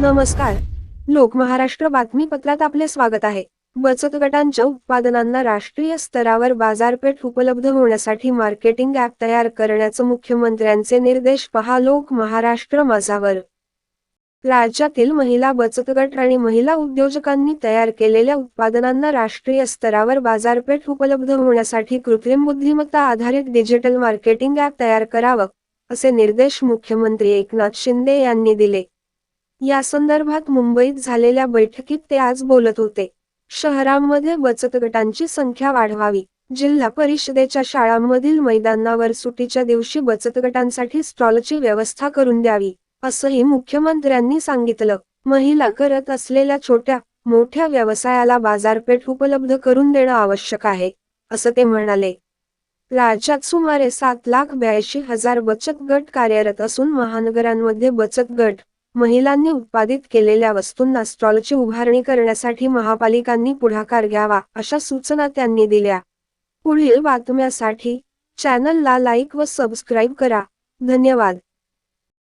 नमस्कार. लोकमहाराष्ट्र बातमीपत्रात आपले स्वागत आहे. बचत गटांच्या उत्पादनांना राष्ट्रीय स्तरावर बाजारपेठ उपलब्ध होण्यासाठी मार्केटिंग ॲप तयार करण्याचे मुख्यमंत्र्यांचे निर्देश. पहा लोक महाराष्ट्र माझावर. राज्यातील महिला बचत गट आणि महिला उद्योजकांनी तयार केलेल्या उत्पादनांना राष्ट्रीय स्तरावर बाजारपेठ उपलब्ध होण्यासाठी कृत्रिम बुद्धिमत्ता आधारित डिजिटल मार्केटिंग ॲप तयार करावं, असे निर्देश मुख्यमंत्री एकनाथ शिंदे यांनी दिले. या संदर्भात मुंबईत झालेल्या बैठकीत ते आज बोलत होते. शहरांमध्ये बचत गटांची संख्या वाढवावी, जिल्हा परिषदेच्या शाळांमधील मैदानावर सुट्टीच्या दिवशी बचत गटांसाठी स्टॉलची व्यवस्था करून द्यावी, असंही मुख्यमंत्र्यांनी सांगितलं. महिला करत असलेल्या छोट्या मोठ्या व्यवसायाला बाजारपेठ उपलब्ध करून देणं आवश्यक आहे, असं ते म्हणाले. राज्यात सुमारे 7,82,000 बचत गट कार्यरत असून महानगरांमध्ये बचत गट महिलांनी उत्पादित केलेल्या वस्तूंना स्टॉलची उभारणी करण्यासाठी महापालिकांनी पुढाकार घ्यावा, अशा सूचना त्यांनी दिल्या. पुढील बातम्यांसाठी चॅनलला लाईक व सबस्क्राईब करा. धन्यवाद.